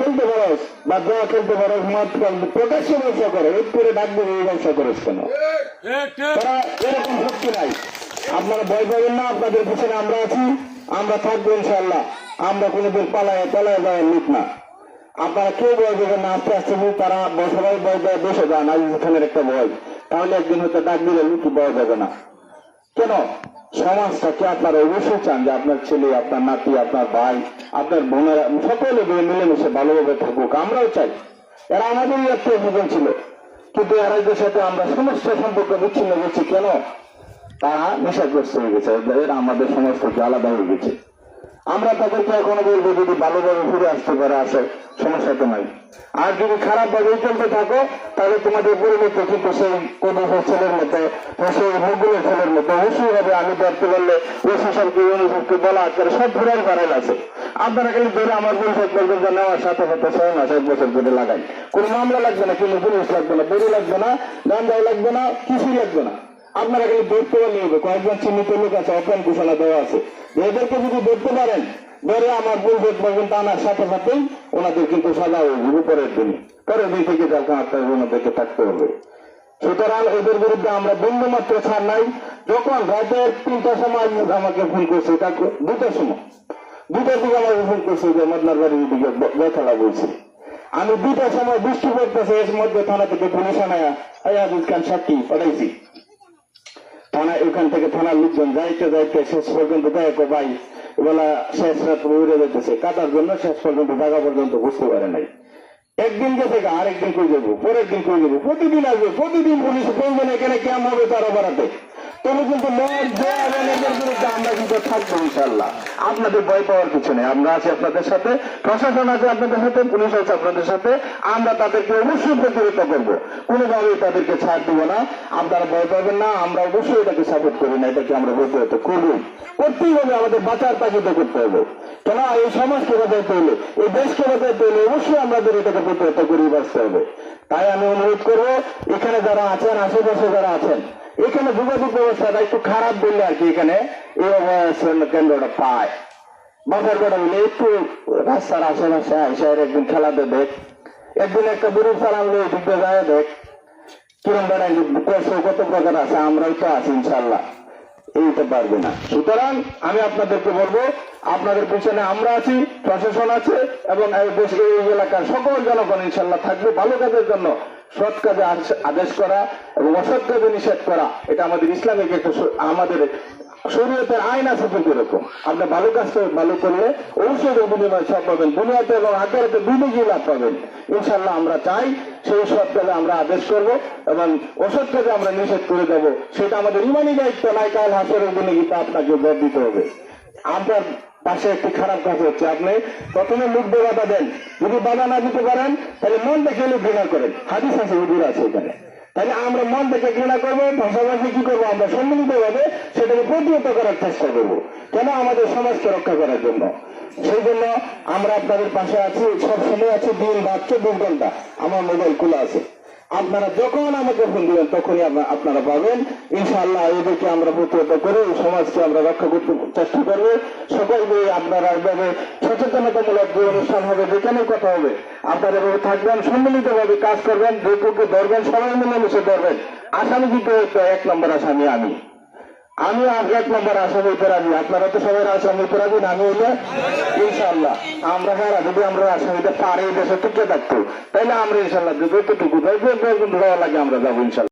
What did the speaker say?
খেলতে পারস বা দোয়া খেলতে পারস, মদ প্রকাশ্যে ব্যবসা করে, এর করে ডাকবে এই ব্যবসা করিস কেন? তারা এরকম শক্তি নাই। আপনারা ভয় পাবেন না, আপনাদের পিছনে আমরা আছি, আমরা থাকবো ইনশাল্লাহ। আমরা কোনোদিন পালায় যাওয়ার লোক না। আপনারা কেউ ভয় দেবেন না, আস্তে আস্তে তারা সবাই ভয় দেয়, বসে যান আজিজ খানের একটা ভয়, তাহলে একদিন হয়তো ডাক দিলে লুকি ভয় যাবে না। কেন সমাজটাকে আপনারা অবশ্যই চান যে আপনার ছেলে, আপনার নাতি, আপনার ভাই, আপনার বোনেরা সকলে মিলেমিশে ভালোভাবে থাকুক। আমরাও চাই, এরা আমাদেরই আত্মীয় স্বজন ছিল, কিন্তু এরাদের সাথে আমরা সমস্ত সম্পর্ক বিচ্ছিন্ন করছি কেন? তারা নেশাগ্রস্ত হয়ে গেছে, এরা আমাদের সমাজ থেকে আলাদা হয়ে গেছে। আমরা তাদেরকে এখনো বলবো যদি ভালোভাবে ফিরে আসতে পারে আসে, সমস্যা তো নাই। আর যদি খারাপ ভাবে চলতে থাকো তাহলে তোমাদের পরিণতি কিন্তু সেই কোনো ছেলের মতো, সেই মুগুলের ছেলের মতো অবশ্যই হবে। আমি ধরতে পারলে প্রশাসনকে ইউনিসেফকে বলা করে সব ঘুরার বাড়াইল আছে। আপনারা খালি ধরে আমার পরিষদ পর্যন্ত নেওয়ার সাথে সাথে 6 মাস 1 বছর ধরে লাগাই, কোন মামলা লাগবে না, কিন্তু পুলিশ লাগবে না, বেরি লাগবে না, দান্দাও লাগবে না, কিছুই লাগবে না। আপনারা খালি ধরতে পারলে হবে। কয়েকজন চিহ্নিত লোক আছে, অজ্ঞান ঘোষণা দেওয়া আছে, এদেরকে যদি ধরতে পারেন, ধরে আমার পরিষদ পর্যন্ত আনার সাথে সাথেই ওনাদের কিন্তু সাজা হয়ে উপরের দিন, পরের দিন থেকে যাকে আপনার ওনাদেরকে থাকতে হবে। সুতরাং এদের বিরুদ্ধে আমরা বন্ধু মাত্র ছাড় নাই। যখন রাতের 3টার সময় আমাকে ফোন করছে, 2টার সময় 2টার দিকে আমাকে ফোন করছে যে মদনার বাড়ির দিকে বেতলা বলছি। আমি 2টার সময় বৃষ্টি পড়তেছে, এর মধ্যে থানা থেকে পুলিশ আনায়া আজিজ খান সাক্ষী পাঠাইছি। থানা ওখান থেকে থানার লোকজন যাইতে যাইতে শেষ পর্যন্ত দেখো ভাই বেলা শেষ রাত উড়ে যেতেছে, কাটার জন্য শেষ পর্যন্ত জায়গা পর্যন্ত বুঝতে পারে নাই। একদিন গেছে আরেকদিন কই যাবো, পরের দিন কই যাবো, প্রতিদিন আসবে, প্রতিদিন পুলিশ বলবেন এখানে ক্যাম্প হবে তারা বাড়াতে। তবে কিন্তু এদের বিরুদ্ধে আমরা কিন্তু থাকবো ইনশাল্লাহ। আপনাদের ভয় পাওয়ার কিছু নেই, আমরা আছি আপনাদের সাথে, প্রশাসন আছে আপনাদের সাথে, পুলিশ আছে আপনাদের সাথে। আমরা তাদেরকে অবশ্যই প্রতিরোধ করবো, কোনোভাবেই তাদেরকে ছাড় দিব না। আপনারা ভয় পাবেন না, আমরা অবশ্যই এটাকে সাপোর্ট করি না, এটাকে আমরা প্রতিরোধ করবো, করতেই হবে। আমাদের বাঁচার তাগিদে করতে হবে। কেন এই সমাজকে বাঁচাইতে হলে, এই দেশকে বাঁচাইতে হলে অবশ্যই আমাদের এটাকে প্রতিরোধ করে বাঁচতে হবে। তাই আমি অনুরোধ করবো, এখানে যারা আছেন, আশেপাশে যারা আছেন, এখানে যোগাযোগ ব্যবস্থাটা একটু খারাপ বললে আর কি, এখানে এই অবস্থান কেন্দ্রটা পায় বাসার বেড়া বলে একটু রাস্তার আশেপাশে আসে একদিন খেলাতে দেখ, একদিন একটা বুড়ি চালান নিয়ে ঢুকতে যায় দেখ, কিরম বেড়ায় কত প্রকার আছে, আমরাও তো আছি ইনশাল্লাহ, এইতে পারবে না। সুতরাং আমি আপনাদেরকে বলবো, আপনাদের পিছনে আমরা আছি, প্রশাসন আছে, এবং এই এলাকার সকল জনগণ ইনশাল্লাহ থাকবে ভালো কাজের জন্য। সৎ কাজে আদেশ করা এবং অসৎ কাজে নিষেধ করা, এটা আমাদের ইসলামিক একটা, আমাদের শরীয়তের আইন আছে। কিন্তু এরকম আপনি ভালো কাজটা ভালো করলে অবশ্যই বিনিময় সব পাবেন, দুনিয়াতে এবং আখেরাতে দুই দিকেই লাভ পাবেন ইনশাল্লাহ। আমরা চাই সেই সৎ কাজে আমরা আদেশ করবো এবং অসৎ কাজে আমরা নিষেধ করে দেব। সেটা আমাদের ইমানি দায়িত্ব নয়, কাল হাসরের দিনে কিন্তু আপনাকে জবাব দিতে হবে। আপনার পাশে একটি খারাপ কাজ হচ্ছে, আপনি প্রথমে মুখ দিয়ে বাধা দেন, যদি বাধা না দিতে পারেন তাহলে মন দেখে ঘৃণা করেন, হাদিস আছে, হুজুর আছে এখানে। তাহলে আমরা মন দেখে ঘৃণা করবো, পাশাপাশি কি করবো, আমরা সম্মিলিত ভাবে সেটাকে প্রতিহত করার চেষ্টা করবো, কেন আমাদের সমাজকে রক্ষা করার জন্য। সেই জন্য আমরা আপনাদের পাশে আছি, সবসময় আছি, দিন রাত 24 ঘন্টা আমার মোবাইল খোলা আছে। আপনারা যখন আমাকে ফোন দিবেন তখনই আপনারা পাবেন ইনশাআল্লাহ। এদেরকে আমরা প্রতিহত করে এই সমাজকে আমরা রক্ষা করতে চেষ্টা করবো। সকলকে আপনারা এইভাবে সচেতনতামূলক যে অনুষ্ঠান হবে, যেখানে কথা হবে, আপনারা এভাবে থাকবেন, সম্মিলিত ভাবে কাজ করবেন, যেটুকু ধরবেন সবাই মিলেমিশে ধরবেন। আসামি দিতে হচ্ছে 1 নম্বর আসামি আমি 1 নম্বর আসামি রাজি। আপনারা তো সবাই আসামি রাজি, আমি হইলে ইনশাল্লাহ আমরা যদি আমরা আসামিটা পারে দেশে টিকে থাকতো, তাইলে আমরা ইনশাল্লাহ যতটুকু লাগে আমরা যাবো ইনশাল্লাহ।